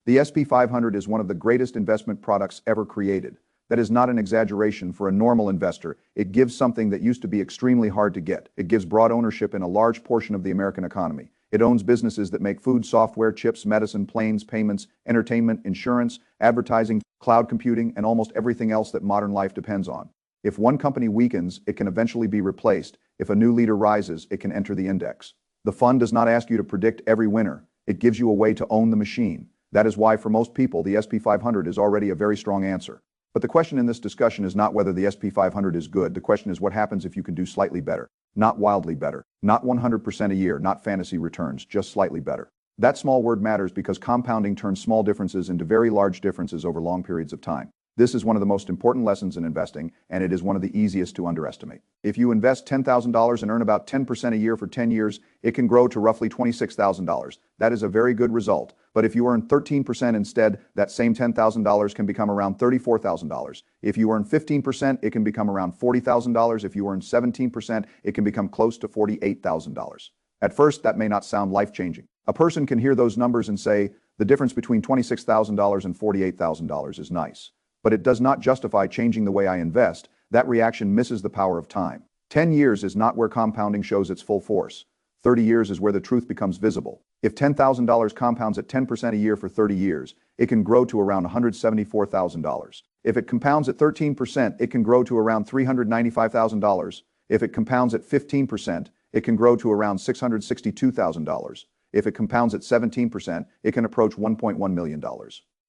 The SP 500 is one of the greatest investment products ever created. That is not an exaggeration for a normal investor. It gives something that used to be extremely hard to get. It gives broad ownership in a large portion of the American economy. It owns businesses that make food, software, chips, medicine, planes, payments, entertainment, insurance, advertising, cloud computing, and almost everything else that modern life depends on. If one company weakens, it can eventually be replaced. If a new leader rises, it can enter the index. The fund does not ask you to predict every winner. It gives you a way to own the machine. That is why for most people, the SP 500 is already a very strong answer. But the question in this discussion is not whether the SP 500 is good. The question is what happens if you can do slightly better, not wildly better, not 100% a year, not fantasy returns, just slightly better. That small word matters because compounding turns small differences into very large differences over long periods of time. This is one of the most important lessons in investing, and it is one of the easiest to underestimate. If you invest $10,000 and earn about 10% a year for 10 years, it can grow to roughly $26,000. That is a very good result. But if you earn 13% instead, that same $10,000 can become around $34,000. If you earn 15%, it can become around $40,000. If you earn 17%, it can become close to $48,000. At first, that may not sound life-changing. A person can hear those numbers and say, the difference between $26,000 and $48,000 is nice. But it does not justify changing the way I invest. That reaction misses the power of time. 10 years is not where compounding shows its full force. 30 years is where the truth becomes visible. If $10,000 compounds at 10% a year for 30 years, it can grow to around $174,000. If it compounds at 13%, it can grow to around $395,000. If it compounds at 15%, it can grow to around $662,000. If it compounds at 17%, it can approach $1.1 million.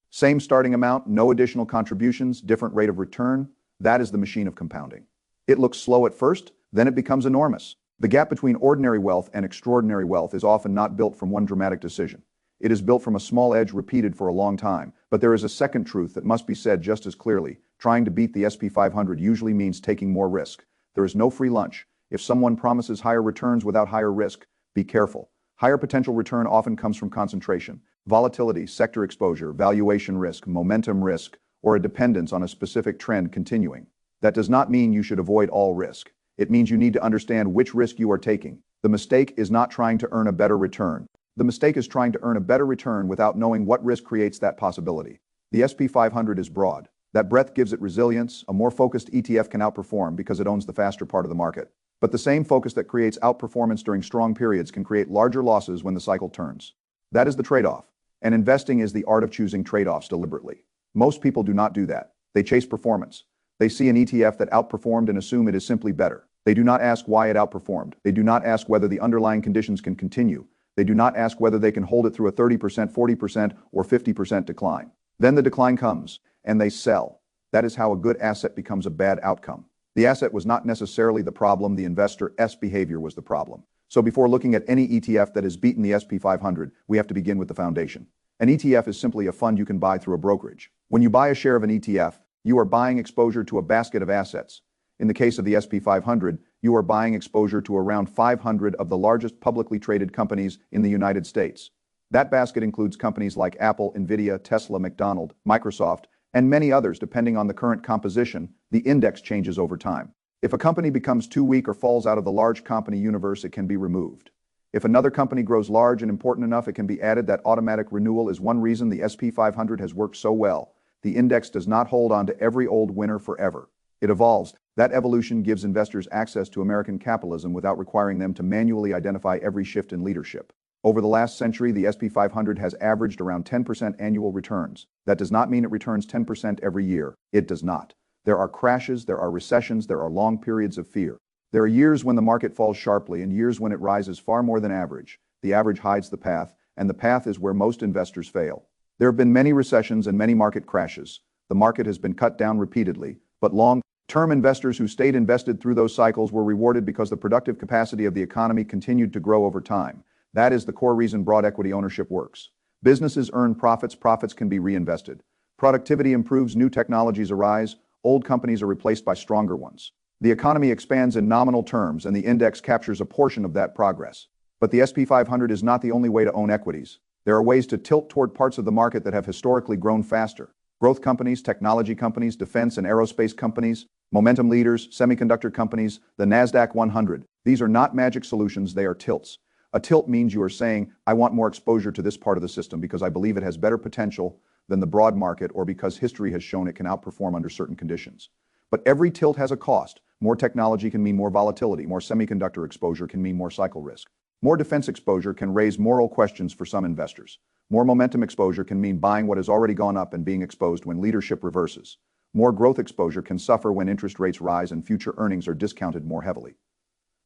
Same starting amount, no additional contributions, different rate of return. That is the machine of compounding. It looks slow at first, then it becomes enormous. The gap between ordinary wealth and extraordinary wealth is often not built from one dramatic decision. It is built from a small edge repeated for a long time. But there is a second truth that must be said just as clearly. Trying to beat the SP 500 usually means taking more risk. There is no free lunch. If someone promises higher returns without higher risk, be careful. Higher potential return often comes from concentration, volatility, sector exposure, valuation risk, momentum risk, or a dependence on a specific trend continuing. That does not mean you should avoid all risk. It means you need to understand which risk you are taking. The mistake is not trying to earn a better return. The mistake is trying to earn a better return without knowing what risk creates that possibility. The SP 500 is broad. That breadth gives it resilience. A more focused ETF can outperform because it owns the faster part of the market. But the same focus that creates outperformance during strong periods can create larger losses when the cycle turns. That is the trade-off. And investing is the art of choosing trade-offs deliberately. Most people do not do that. They chase performance. They see an ETF that outperformed and assume it is simply better. They do not ask why it outperformed. They do not ask whether the underlying conditions can continue. They do not ask whether they can hold it through a 30%, 40%, or 50% decline. Then the decline comes, and they sell. That is how a good asset becomes a bad outcome. The asset was not necessarily the problem, the investor's behavior was the problem. So before looking at any ETF that has beaten the SP 500, we have to begin with the foundation. An ETF is simply a fund you can buy through a brokerage. When you buy a share of an ETF, you are buying exposure to a basket of assets. In the case of the SP 500, you are buying exposure to around 500 of the largest publicly traded companies in the United States. That basket includes companies like Apple, Nvidia, Tesla, McDonald's, Microsoft, and many others. Depending on the current composition, the index changes over time. If a company becomes too weak or falls out of the large company universe, it can be removed. If another company grows large and important enough, it can be added. That automatic renewal is one reason the SP 500 has worked so well. The index does not hold on to every old winner forever. It evolves. That evolution gives investors access to American capitalism without requiring them to manually identify every shift in leadership. Over the last century, the SP 500 has averaged around 10% annual returns. That does not mean it returns 10% every year. It does not. There are crashes, there are recessions, there are long periods of fear. There are years when the market falls sharply and years when it rises far more than average. The average hides the path, and the path is where most investors fail. There have been many recessions and many market crashes. The market has been cut down repeatedly, but long-term investors who stayed invested through those cycles were rewarded because the productive capacity of the economy continued to grow over time. That is the core reason broad equity ownership works. Businesses earn profits, profits can be reinvested. Productivity improves, new technologies arise, old companies are replaced by stronger ones. The economy expands in nominal terms and the index captures a portion of that progress. But the SP 500 is not the only way to own equities. There are ways to tilt toward parts of the market that have historically grown faster. Growth companies, technology companies, defense and aerospace companies, momentum leaders, semiconductor companies, the NASDAQ 100. These are not magic solutions, they are tilts. A tilt means you are saying, I want more exposure to this part of the system because I believe it has better potential than the broad market or because history has shown it can outperform under certain conditions. But every tilt has a cost. More technology can mean more volatility. More semiconductor exposure can mean more cycle risk. More defense exposure can raise moral questions for some investors. More momentum exposure can mean buying what has already gone up and being exposed when leadership reverses. More growth exposure can suffer when interest rates rise and future earnings are discounted more heavily.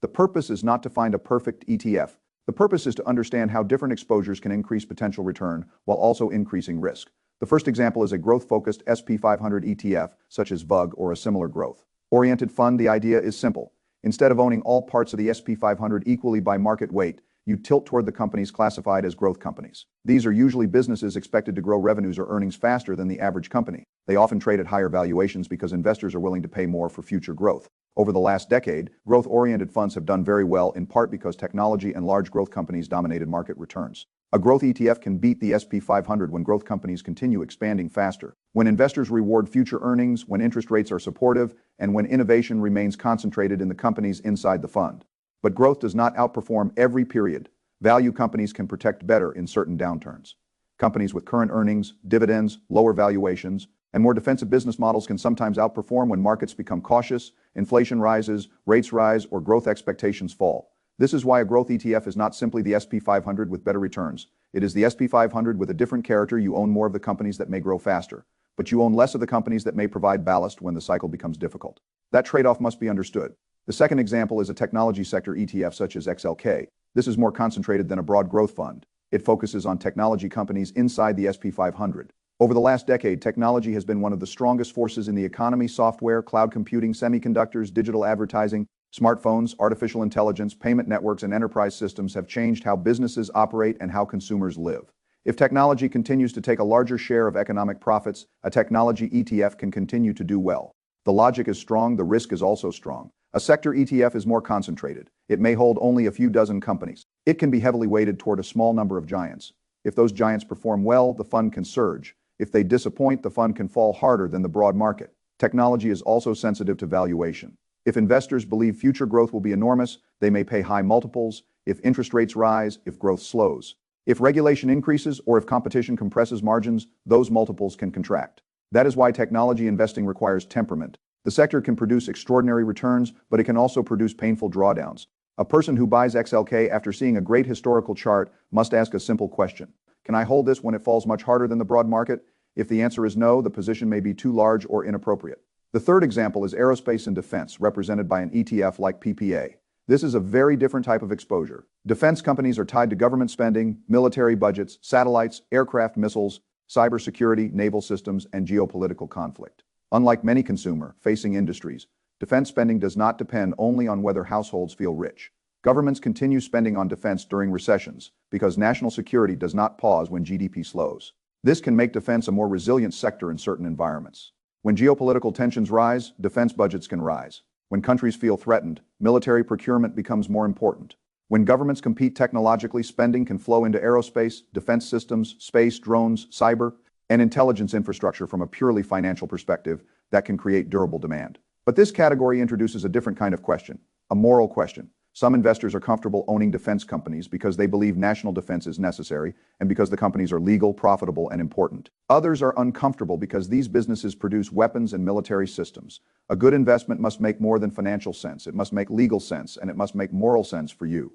The purpose is not to find a perfect ETF. The purpose is to understand how different exposures can increase potential return while also increasing risk. The first example is a growth-focused SP 500 ETF, such as VUG or a similar growth-oriented fund. The idea is simple. Instead of owning all parts of the SP 500 equally by market weight, you tilt toward the companies classified as growth companies. These are usually businesses expected to grow revenues or earnings faster than the average company. They often trade at higher valuations because investors are willing to pay more for future growth. Over the last decade, growth-oriented funds have done very well in part because technology and large growth companies dominated market returns. A growth ETF can beat the SP 500 when growth companies continue expanding faster, when investors reward future earnings, when interest rates are supportive, and when innovation remains concentrated in the companies inside the fund. But growth does not outperform every period. Value companies can protect better in certain downturns. Companies with current earnings, dividends, lower valuations, and more defensive business models can sometimes outperform when markets become cautious, inflation rises, rates rise, or growth expectations fall. This is why a growth ETF is not simply the SP 500 with better returns. It is the SP 500 with a different character. You own more of the companies that may grow faster, but you own less of the companies that may provide ballast when the cycle becomes difficult. That trade-off must be understood. The second example is a technology sector ETF such as XLK. This is more concentrated than a broad growth fund. It focuses on technology companies inside the SP 500. Over the last decade, technology has been one of the strongest forces in the economy. Software, cloud computing, semiconductors, digital advertising, smartphones, artificial intelligence, payment networks, and enterprise systems have changed how businesses operate and how consumers live. If technology continues to take a larger share of economic profits, a technology ETF can continue to do well. The logic is strong, the risk is also strong. A sector ETF is more concentrated. It may hold only a few dozen companies. It can be heavily weighted toward a small number of giants. If those giants perform well, the fund can surge. If they disappoint, the fund can fall harder than the broad market. Technology is also sensitive to valuation. If investors believe future growth will be enormous, they may pay high multiples. If interest rates rise, if growth slows, if regulation increases, or if competition compresses margins, those multiples can contract. That is why technology investing requires temperament. The sector can produce extraordinary returns, but it can also produce painful drawdowns. A person who buys XLK after seeing a great historical chart must ask a simple question. Can I hold this when it falls much harder than the broad market? If the answer is no, the position may be too large or inappropriate. The third example is aerospace and defense, represented by an ETF like PPA. This is a very different type of exposure. Defense companies are tied to government spending, military budgets, satellites, aircraft missiles, cybersecurity, naval systems, and geopolitical conflict. Unlike many consumer-facing industries, defense spending does not depend only on whether households feel rich. Governments continue spending on defense during recessions because national security does not pause when GDP slows. This can make defense a more resilient sector in certain environments. When geopolitical tensions rise, defense budgets can rise. When countries feel threatened, military procurement becomes more important. When governments compete technologically, spending can flow into aerospace, defense systems, space, drones, cyber, and intelligence infrastructure from a purely financial perspective that can create durable demand. But this category introduces a different kind of question, a moral question. Some investors are comfortable owning defense companies because they believe national defense is necessary and because the companies are legal, profitable, and important. Others are uncomfortable because these businesses produce weapons and military systems. A good investment must make more than financial sense. It must make legal sense, and it must make moral sense for you.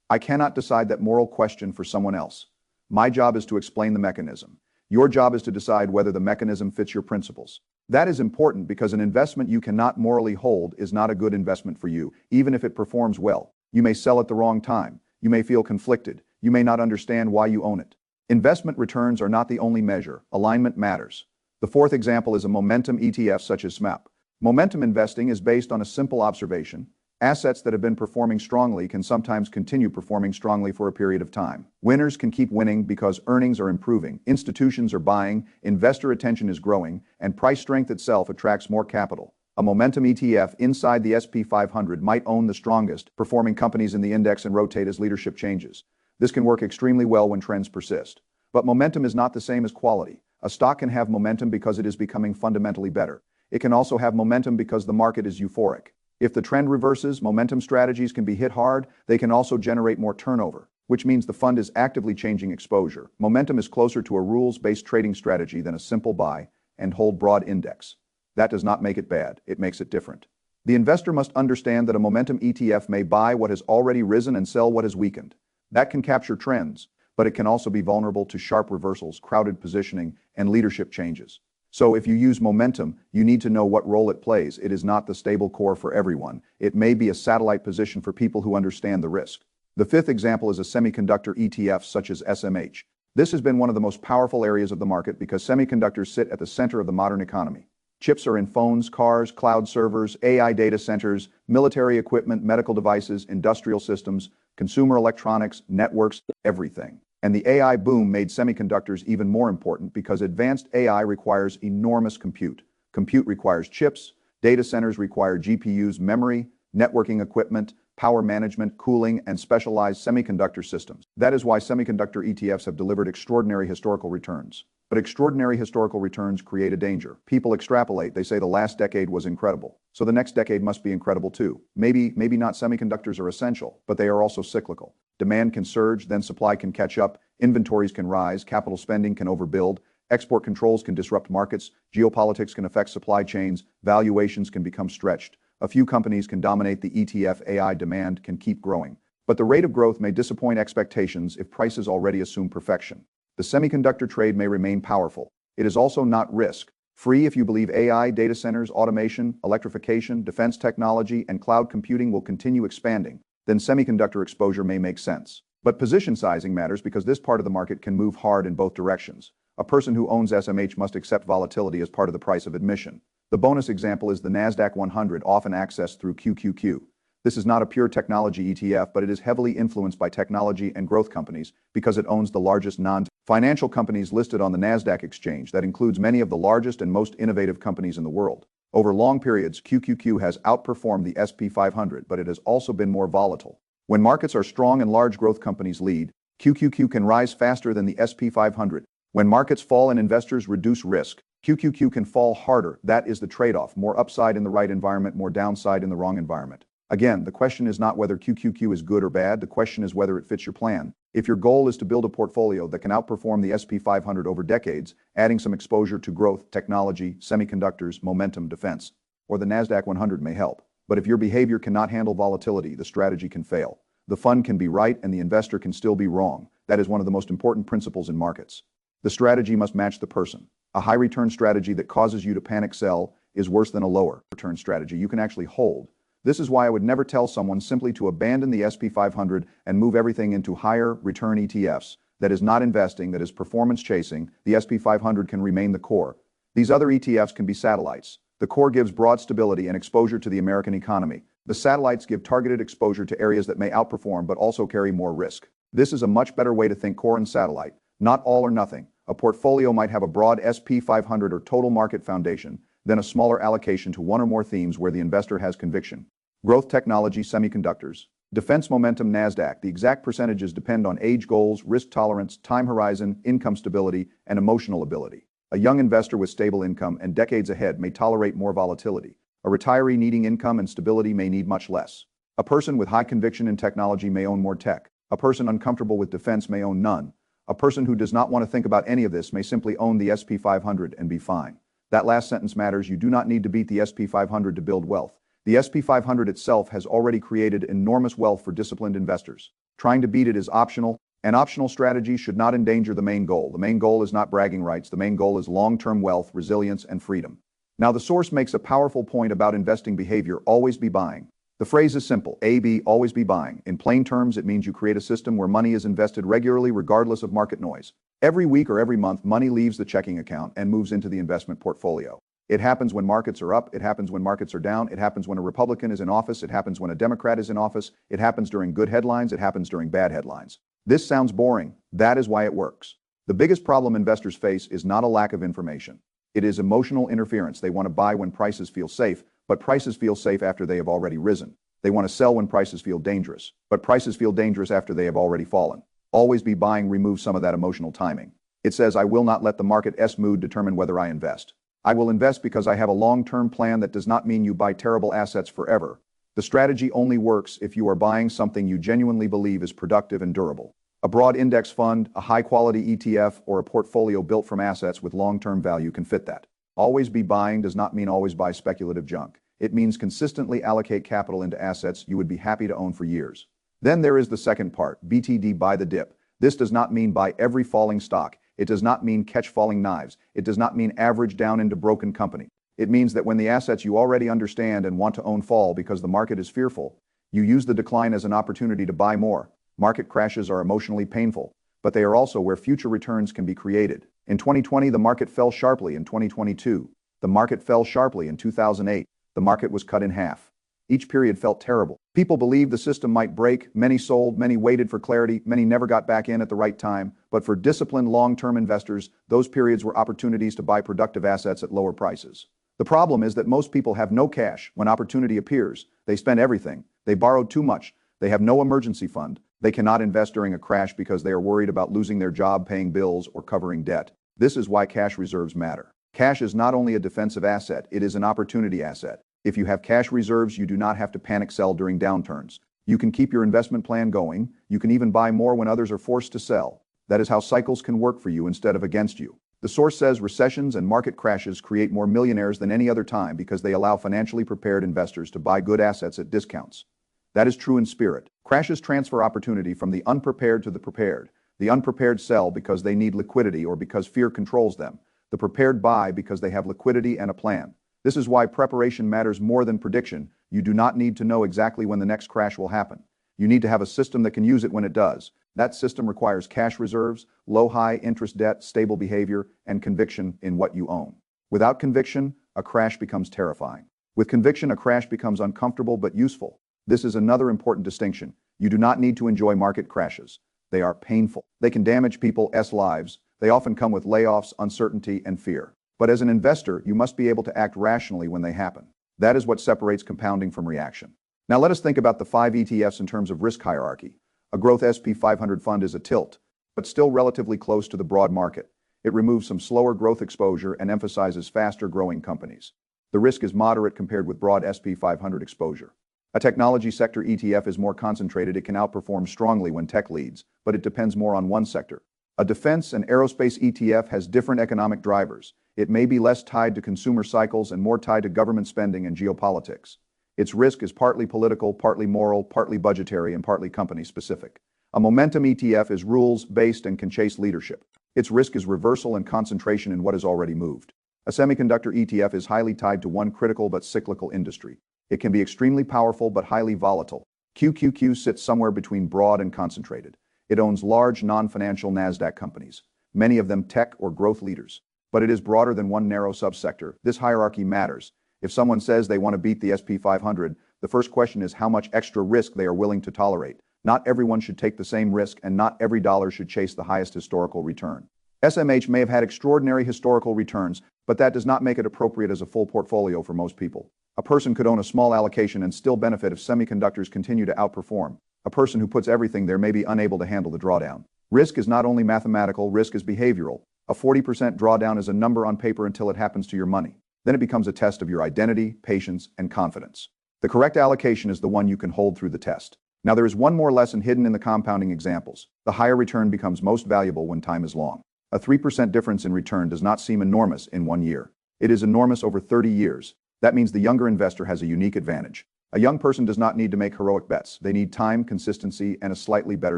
I cannot decide that moral question for someone else. My job is to explain the mechanism. Your job is to decide whether the mechanism fits your principles. That is important because an investment you cannot morally hold is not a good investment for you, even if it performs well. You may sell at the wrong time. You may feel conflicted. You may not understand why you own it. Investment returns are not the only measure. Alignment matters. The fourth example is a momentum ETF such as SMAP. Momentum investing is based on a simple observation. Assets that have been performing strongly can sometimes continue performing strongly for a period of time. Winners can keep winning because earnings are improving, institutions are buying, investor attention is growing, and price strength itself attracts more capital. A momentum ETF inside the SP 500 might own the strongest performing companies in the index and rotate as leadership changes. This can work extremely well when trends persist. But momentum is not the same as quality. A stock can have momentum because it is becoming fundamentally better. It can also have momentum because the market is euphoric. If the trend reverses, momentum strategies can be hit hard. They can also generate more turnover. which means the fund is actively changing exposure. Momentum is closer to a rules-based trading strategy than a simple buy and hold broad index. That does not make it bad, it makes it different. The investor must understand that a momentum ETF may buy what has already risen and sell what has weakened. That can capture trends, but it can also be vulnerable to sharp reversals, crowded positioning, and leadership changes. So if you use momentum, you need to know what role it plays. It is not the stable core for everyone. It may be a satellite position for people who understand the risk. The fifth example is a semiconductor ETF such as SMH. This has been one of the most powerful areas of the market because semiconductors sit at the center of the modern economy. Chips are in phones, cars, cloud servers, AI data centers, military equipment, medical devices, industrial systems, consumer electronics, networks, everything. And the AI boom made semiconductors even more important because advanced AI requires enormous compute. Compute requires chips, data centers require GPUs, memory, networking equipment, power management, cooling, and specialized semiconductor systems. That is why semiconductor ETFs have delivered extraordinary historical returns. But extraordinary historical returns create a danger. People extrapolate. They say the last decade was incredible, so the next decade must be incredible too. Maybe not. Semiconductors are essential, but they are also cyclical. Demand can surge, then supply can catch up, inventories can rise, capital spending can overbuild, export controls can disrupt markets, geopolitics can affect supply chains, valuations can become stretched. A few companies can dominate the ETF, AI demand can keep growing. But the rate of growth may disappoint expectations if prices already assume perfection. The semiconductor trade may remain powerful. It is also not risk-free if you believe AI, data centers, automation, electrification, defense technology, and cloud computing will continue expanding. Then semiconductor exposure may make sense. But position sizing matters because this part of the market can move hard in both directions. A person who owns SMH must accept volatility as part of the price of admission. The bonus example is the NASDAQ 100, often accessed through QQQ. This is not a pure technology ETF, but it is heavily influenced by technology and growth companies because it owns the largest non-financial companies listed on the NASDAQ exchange. That includes many of the largest and most innovative companies in the world. Over long periods, QQQ has outperformed the SP 500, but it has also been more volatile. When markets are strong and large growth companies lead, QQQ can rise faster than the SP 500. When markets fall and investors reduce risk, QQQ can fall harder. That is the trade-off: more upside in the right environment, more downside in the wrong environment. Again, the question is not whether QQQ is good or bad, the question is whether it fits your plan. If your goal is to build a portfolio that can outperform the SP 500 over decades, adding some exposure to growth, technology, semiconductors, momentum, defense, or the NASDAQ 100 may help. But if your behavior cannot handle volatility, the strategy can fail. The fund can be right and the investor can still be wrong. That is one of the most important principles in markets. The strategy must match the person. A high return strategy that causes you to panic sell is worse than a lower return strategy you can actually hold. This is why I would never tell someone simply to abandon the SP 500 and move everything into higher return ETFs. That is not investing, that is performance chasing. The SP 500 can remain the core. These other ETFs can be satellites. The core gives broad stability and exposure to the American economy. The satellites give targeted exposure to areas that may outperform but also carry more risk. This is a much better way to think core and satellite, not all or nothing. A portfolio might have a broad SP 500 or total market foundation, then a smaller allocation to one or more themes where the investor has conviction. Growth, technology, semiconductors. Defense, momentum, NASDAQ. The exact percentages depend on age goals, risk tolerance, time horizon, income stability, and emotional ability. A young investor with stable income and decades ahead may tolerate more volatility. A retiree needing income and stability may need much less. A person with high conviction in technology may own more tech. A person uncomfortable with defense may own none. A person who does not want to think about any of this may simply own the SP 500 and be fine. That last sentence matters. You do not need to beat the SP 500 to build wealth. The SP 500 itself has already created enormous wealth for disciplined investors. Trying to beat it is optional. An optional strategy should not endanger the main goal. The main goal is not bragging rights. The main goal is long-term wealth, resilience, and freedom. Now, the source makes a powerful point about investing behavior: always be buying. The phrase is simple: AB, always be buying. In plain terms, it means you create a system where money is invested regularly regardless of market noise. Every week or every month, money leaves the checking account and moves into the investment portfolio. It happens when markets are up, it happens when markets are down, it happens when a Republican is in office, it happens when a Democrat is in office, it happens during good headlines, it happens during bad headlines. This sounds boring. That is why it works. The biggest problem investors face is not a lack of information. It is emotional interference. They want to buy when prices feel safe, but prices feel safe after they have already risen. They want to sell when prices feel dangerous, but prices feel dangerous after they have already fallen. Always be buying removes some of that emotional timing. It says, I will not let the market's mood determine whether I invest. I will invest because I have a long-term plan. That does not mean you buy terrible assets forever. The strategy only works if you are buying something you genuinely believe is productive and durable. A broad index fund, a high-quality ETF, or a portfolio built from assets with long-term value can fit that. Always be buying does not mean always buy speculative junk. It means consistently allocate capital into assets you would be happy to own for years. Then there is the second part, BTD, buy the dip. This does not mean buy every falling stock. It does not mean catch falling knives. It does not mean average down into broken company. It means that when the assets you already understand and want to own fall because the market is fearful, you use the decline as an opportunity to buy more. Market crashes are emotionally painful, but they are also where future returns can be created. In 2020, the market fell sharply. In 2022, the market fell sharply. In 2008, the market was cut in half. Each period felt terrible. People believed the system might break. Many sold, many waited for clarity, many never got back in at the right time. But for disciplined long-term investors, those periods were opportunities to buy productive assets at lower prices. The problem is that most people have no cash when opportunity appears. They spend everything. They borrowed too much. They have no emergency fund. They cannot invest during a crash because they are worried about losing their job, paying bills, or covering debt. This is why cash reserves matter. Cash is not only a defensive asset, it is an opportunity asset. If you have cash reserves, you do not have to panic sell during downturns. You can keep your investment plan going. You can even buy more when others are forced to sell. That is how cycles can work for you instead of against you. The source says recessions and market crashes create more millionaires than any other time because they allow financially prepared investors to buy good assets at discounts. That is true in spirit. Crashes transfer opportunity from the unprepared to the prepared. The unprepared sell because they need liquidity or because fear controls them. The prepared buy because they have liquidity and a plan. This is why preparation matters more than prediction. You do not need to know exactly when the next crash will happen. You need to have a system that can use it when it does. That system requires cash reserves, low-high interest debt, stable behavior, and conviction in what you own. Without conviction, a crash becomes terrifying. With conviction, a crash becomes uncomfortable but useful. This is another important distinction. You do not need to enjoy market crashes. They are painful. They can damage people's lives. They often come with layoffs, uncertainty, and fear. But as an investor, you must be able to act rationally when they happen. That is what separates compounding from reaction. Now let us think about the 5 ETFs in terms of risk hierarchy. A growth SP 500 fund is a tilt, but still relatively close to the broad market. It removes some slower growth exposure and emphasizes faster growing companies. The risk is moderate compared with broad SP 500 exposure. A technology sector ETF is more concentrated. It can outperform strongly when tech leads, but it depends more on one sector. A defense and aerospace ETF has different economic drivers. It may be less tied to consumer cycles and more tied to government spending and geopolitics. Its risk is partly political, partly moral, partly budgetary, and partly company-specific. A momentum ETF is rules-based and can chase leadership. Its risk is reversal and concentration in what has already moved. A semiconductor ETF is highly tied to one critical but cyclical industry. It can be extremely powerful but highly volatile. QQQ sits somewhere between broad and concentrated. It owns large non-financial NASDAQ companies, many of them tech or growth leaders. But it is broader than one narrow subsector. This hierarchy matters. If someone says they want to beat the SP 500, the first question is how much extra risk they are willing to tolerate. Not everyone should take the same risk, and not every dollar should chase the highest historical return. SMH may have had extraordinary historical returns, but that does not make it appropriate as a full portfolio for most people. A person could own a small allocation and still benefit if semiconductors continue to outperform. A person who puts everything there may be unable to handle the drawdown. Risk is not only mathematical, risk is behavioral. A 40% drawdown is a number on paper until it happens to your money. Then it becomes a test of your identity, patience, and confidence. The correct allocation is the one you can hold through the test. Now there is one more lesson hidden in the compounding examples. The higher return becomes most valuable when time is long. A 3% difference in return does not seem enormous in 1 year. It is enormous over 30 years. That means the younger investor has a unique advantage. A young person does not need to make heroic bets. They need time, consistency, and a slightly better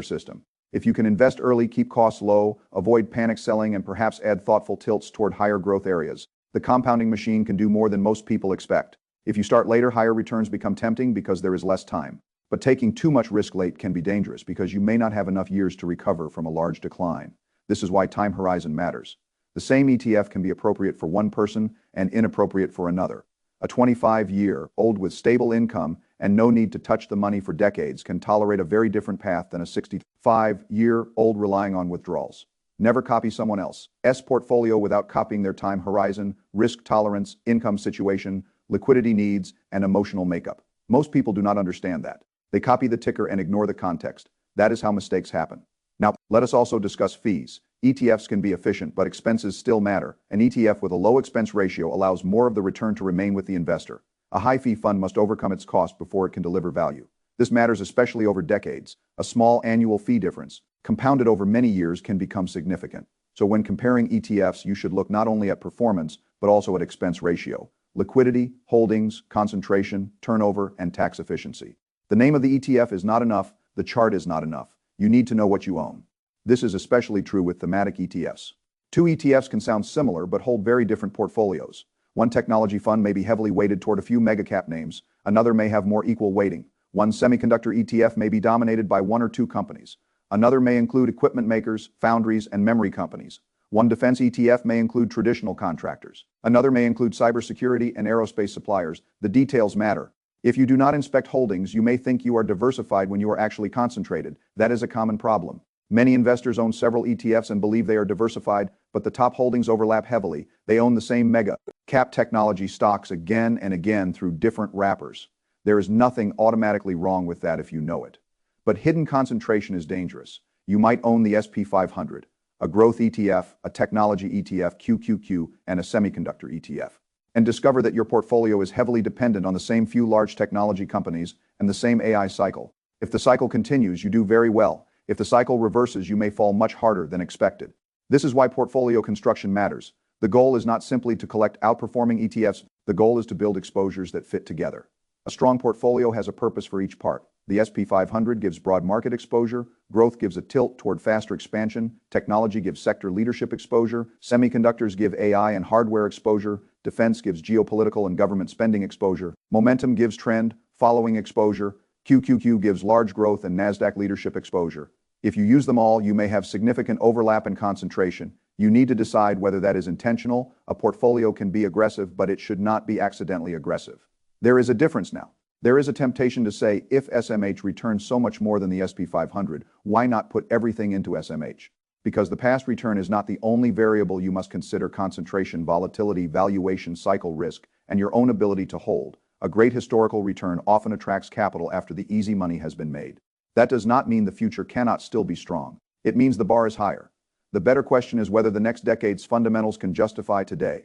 system. If you can invest early, keep costs low, avoid panic selling, and perhaps add thoughtful tilts toward higher growth areas, the compounding machine can do more than most people expect. If you start later, higher returns become tempting because there is less time. But taking too much risk late can be dangerous because you may not have enough years to recover from a large decline. This is why time horizon matters. The same ETF can be appropriate for one person and inappropriate for another. A 25-year-old with stable income and no need to touch the money for decades can tolerate a very different path than a 65-year-old relying on withdrawals. Never copy someone else's portfolio without copying their time horizon, risk tolerance, income situation, liquidity needs, and emotional makeup. Most people do not understand that. They copy the ticker and ignore the context. That is how mistakes happen. Now, let us also discuss fees. ETFs can be efficient, but expenses still matter. An ETF with a low expense ratio allows more of the return to remain with the investor. A high fee fund must overcome its cost before it can deliver value. This matters especially over decades. A small annual fee difference, compounded over many years, can become significant. So when comparing ETFs, you should look not only at performance, but also at expense ratio, liquidity, holdings, concentration, turnover, and tax efficiency. The name of the ETF is not enough, the chart is not enough. You need to know what you own. This is especially true with thematic ETFs. Two ETFs can sound similar but hold very different portfolios. One technology fund may be heavily weighted toward a few mega-cap names, another may have more equal weighting. One semiconductor ETF may be dominated by one or two companies. Another may include equipment makers, foundries, and memory companies. One defense ETF may include traditional contractors. Another may include cybersecurity and aerospace suppliers. The details matter. If you do not inspect holdings, you may think you are diversified when you are actually concentrated. That is a common problem. Many investors own several ETFs and believe they are diversified, but the top holdings overlap heavily. They own the same mega-cap technology stocks again and again through different wrappers. There is nothing automatically wrong with that if you know it. But hidden concentration is dangerous. You might own the SP 500, a growth ETF, a technology ETF, QQQ, and a semiconductor ETF, and discover that your portfolio is heavily dependent on the same few large technology companies and the same AI cycle. If the cycle continues, you do very well. If the cycle reverses, you may fall much harder than expected. This is why portfolio construction matters. The goal is not simply to collect outperforming ETFs. The goal is to build exposures that fit together. A strong portfolio has a purpose for each part. The SP 500 gives broad market exposure, growth gives a tilt toward faster expansion, technology gives sector leadership exposure, semiconductors give AI and hardware exposure, defense gives geopolitical and government spending exposure, momentum gives trend, following exposure, QQQ gives large growth and NASDAQ leadership exposure. If you use them all, you may have significant overlap and concentration. You need to decide whether that is intentional. A portfolio can be aggressive, but it should not be accidentally aggressive. There is a difference now. There is a temptation to say, if SMH returns so much more than the SP 500, why not put everything into SMH? Because the past return is not the only variable you must consider. Concentration, volatility, valuation, cycle risk, and your own ability to hold. A great historical return often attracts capital after the easy money has been made. That does not mean the future cannot still be strong. It means the bar is higher. The better question is whether the next decade's fundamentals can justify today's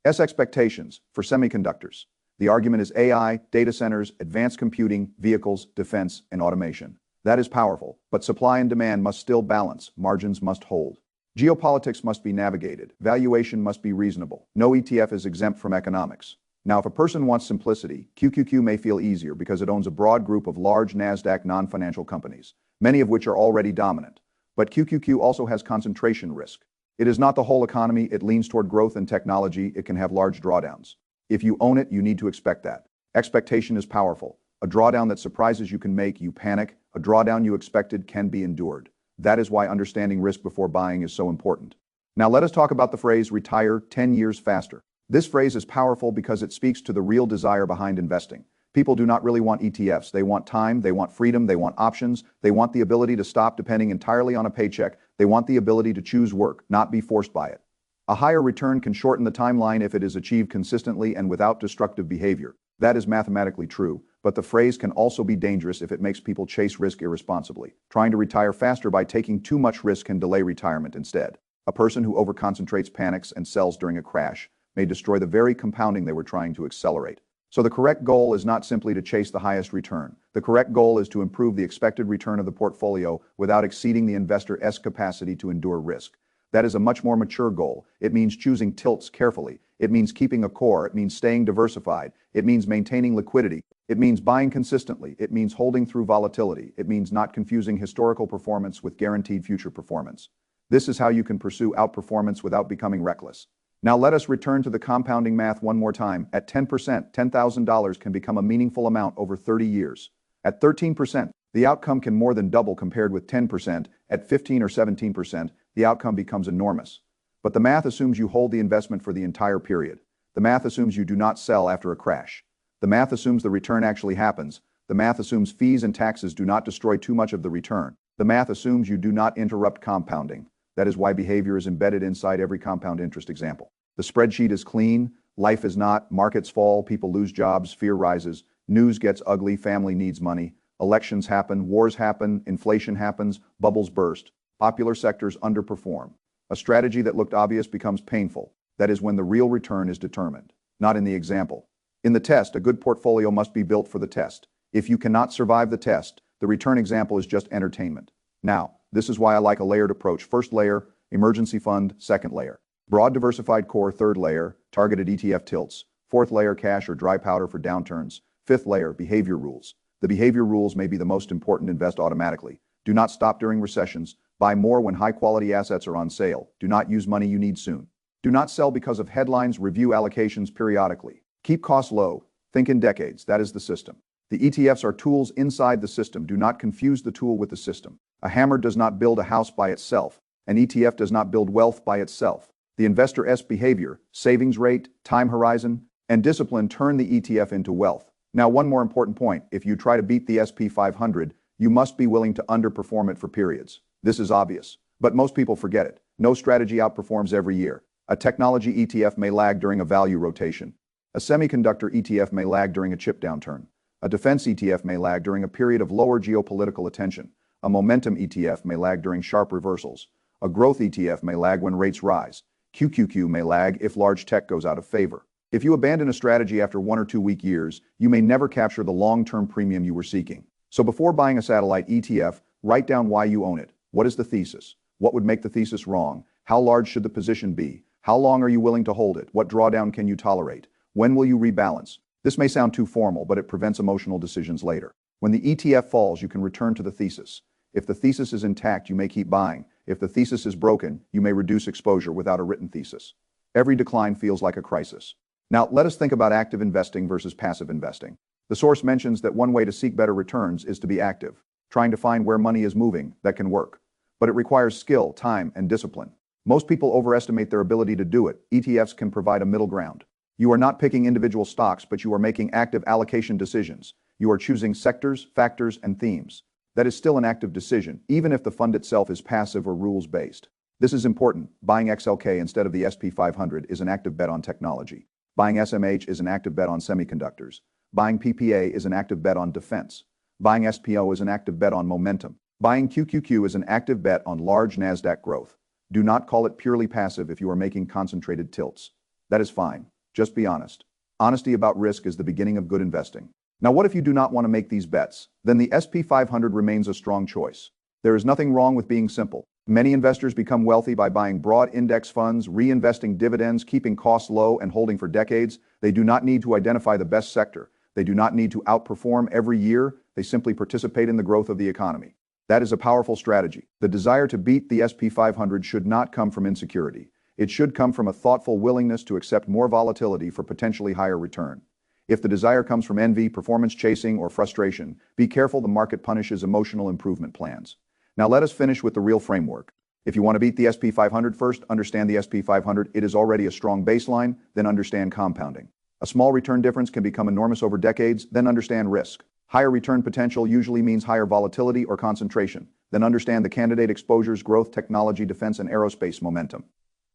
expectations. For semiconductors, the argument is AI, data centers, advanced computing, vehicles, defense, and automation. That is powerful, but supply and demand must still balance, margins must hold. Geopolitics must be navigated, valuation must be reasonable. No ETF is exempt from economics. Now, if a person wants simplicity, QQQ may feel easier because it owns a broad group of large NASDAQ non-financial companies, many of which are already dominant. But QQQ also has concentration risk. It is not the whole economy. It leans toward growth and technology. It can have large drawdowns. If you own it, you need to expect that. Expectation is powerful. A drawdown that surprises you can make you panic. A drawdown you expected can be endured. That is why understanding risk before buying is so important. Now let us talk about the phrase retire 10 years faster. This phrase is powerful because it speaks to the real desire behind investing. People do not really want ETFs. They want time, they want freedom, they want options, they want the ability to stop depending entirely on a paycheck, they want the ability to choose work, not be forced by it. A higher return can shorten the timeline if it is achieved consistently and without destructive behavior. That is mathematically true, but the phrase can also be dangerous if it makes people chase risk irresponsibly. Trying to retire faster by taking too much risk can delay retirement instead. A person who overconcentrates, panics, and sells during a crash may destroy the very compounding they were trying to accelerate. So the correct goal is not simply to chase the highest return. The correct goal is to improve the expected return of the portfolio without exceeding the investor's capacity to endure risk. That is a much more mature goal. It means choosing tilts carefully. It means keeping a core. It means staying diversified. It means maintaining liquidity. It means buying consistently. It means holding through volatility. It means not confusing historical performance with guaranteed future performance. This is how you can pursue outperformance without becoming reckless. Now let us return to the compounding math one more time. At 10%, $10,000 can become a meaningful amount over 30 years. At 13%, the outcome can more than double compared with 10%. At 15 or 17%, the outcome becomes enormous. But the math assumes you hold the investment for the entire period. The math assumes you do not sell after a crash. The math assumes the return actually happens. The math assumes fees and taxes do not destroy too much of the return. The math assumes you do not interrupt compounding. That is why behavior is embedded inside every compound interest example. The spreadsheet is clean, life is not, markets fall, people lose jobs, fear rises, news gets ugly, family needs money, elections happen, wars happen, inflation happens, bubbles burst, popular sectors underperform. A strategy that looked obvious becomes painful. That is when the real return is determined, not in the example. In the test, a good portfolio must be built for the test. If you cannot survive the test, the return example is just entertainment. Now, this is why I like a layered approach. First layer, emergency fund. Second layer, broad diversified core. Third layer, targeted ETF tilts. Fourth layer, cash or dry powder for downturns. Fifth layer, behavior rules. The behavior rules may be the most important. Invest automatically. Do not stop during recessions. Buy more when high-quality assets are on sale. Do not use money you need soon. Do not sell because of headlines. Review allocations periodically. Keep costs low. Think in decades. That is the system. The ETFs are tools inside the system. Do not confuse the tool with the system. A hammer does not build a house by itself. An ETF does not build wealth by itself. The investor's behavior, savings rate, time horizon, and discipline turn the ETF into wealth. Now, one more important point. If you try to beat the S&P 500, you must be willing to underperform it for periods. This is obvious, but most people forget it. No strategy outperforms every year. A technology ETF may lag during a value rotation. A semiconductor ETF may lag during a chip downturn. A defense ETF may lag during a period of lower geopolitical attention. A momentum ETF may lag during sharp reversals. A growth ETF may lag when rates rise. QQQ may lag if large tech goes out of favor. If you abandon a strategy after 1 or 2 weak years, you may never capture the long-term premium you were seeking. So before buying a satellite ETF, write down why you own it. What is the thesis? What would make the thesis wrong? How large should the position be? How long are you willing to hold it? What drawdown can you tolerate? When will you rebalance? This may sound too formal, but it prevents emotional decisions later. When the ETF falls, you can return to the thesis. If the thesis is intact, you may keep buying. If the thesis is broken, you may reduce exposure without a written thesis. Every decline feels like a crisis. Now, let us think about active investing versus passive investing. The source mentions that one way to seek better returns is to be active, trying to find where money is moving. That can work. But it requires skill, time, and discipline. Most people overestimate their ability to do it. ETFs can provide a middle ground. You are not picking individual stocks, but you are making active allocation decisions. You are choosing sectors, factors, and themes. That is still an active decision, even if the fund itself is passive or rules-based. This is important. Buying XLK instead of the S&P 500 is an active bet on technology. Buying SMH is an active bet on semiconductors. Buying PPA is an active bet on defense. Buying SPO is an active bet on momentum. Buying QQQ is an active bet on large NASDAQ growth. Do not call it purely passive if you are making concentrated tilts. That is fine. Just be honest. Honesty about risk is the beginning of good investing. Now, what if you do not want to make these bets? Then the S&P 500 remains a strong choice. There is nothing wrong with being simple. Many investors become wealthy by buying broad index funds, reinvesting dividends, keeping costs low, and holding for decades. They do not need to identify the best sector. They do not need to outperform every year. They simply participate in the growth of the economy. That is a powerful strategy. The desire to beat the S&P 500 should not come from insecurity. It should come from a thoughtful willingness to accept more volatility for potentially higher return. If the desire comes from envy, performance chasing, or frustration, be careful. The market punishes emotional improvement plans. Now let us finish with the real framework. If you want to beat the S&P 500 first, understand the S&P 500. It is already a strong baseline, then understand compounding. A small return difference can become enormous over decades, then understand risk. Higher return potential usually means higher volatility or concentration. Then understand the candidate exposures, growth, technology, defense, and aerospace momentum.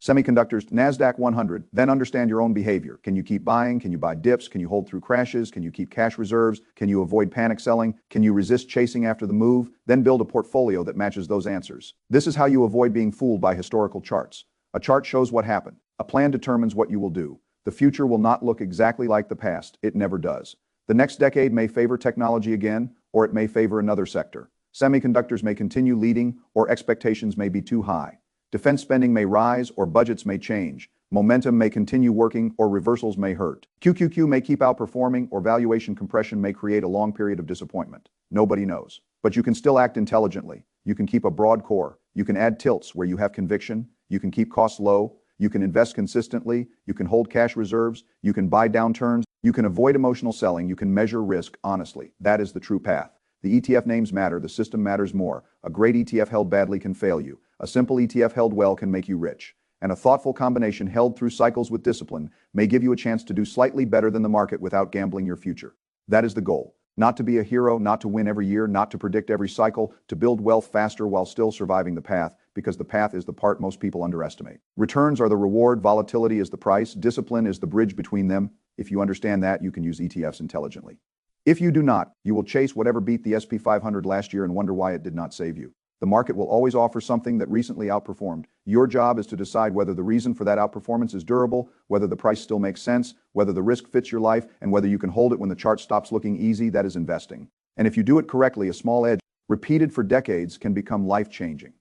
Semiconductors, NASDAQ 100, then understand your own behavior. Can you keep buying? Can you buy dips? Can you hold through crashes? Can you keep cash reserves? Can you avoid panic selling? Can you resist chasing after the move? Then build a portfolio that matches those answers. This is how you avoid being fooled by historical charts. A chart shows what happened. A plan determines what you will do. The future will not look exactly like the past. It never does. The next decade may favor technology again, or it may favor another sector. Semiconductors may continue leading, or expectations may be too high. Defense spending may rise, or budgets may change. Momentum may continue working, or reversals may hurt. QQQ may keep outperforming, or valuation compression may create a long period of disappointment. Nobody knows. But you can still act intelligently. You can keep a broad core. You can add tilts where you have conviction. You can keep costs low. You can invest consistently. You can hold cash reserves. You can buy downturns. You can avoid emotional selling. You can measure risk honestly. That is the true path. The ETF names matter. The system matters more. A great ETF held badly can fail you. A simple ETF held well can make you rich. And a thoughtful combination held through cycles with discipline may give you a chance to do slightly better than the market without gambling your future. That is the goal. Not to be a hero, not to win every year, not to predict every cycle, to build wealth faster while still surviving the path, because the path is the part most people underestimate. Returns are the reward, volatility is the price, discipline is the bridge between them. If you understand that, you can use ETFs intelligently. If you do not, you will chase whatever beat the S&P 500 last year and wonder why it did not save you. The market will always offer something that recently outperformed. Your job is to decide whether the reason for that outperformance is durable, whether the price still makes sense, whether the risk fits your life, and whether you can hold it when the chart stops looking easy. That is investing. And if you do it correctly, a small edge, repeated for decades, can become life-changing.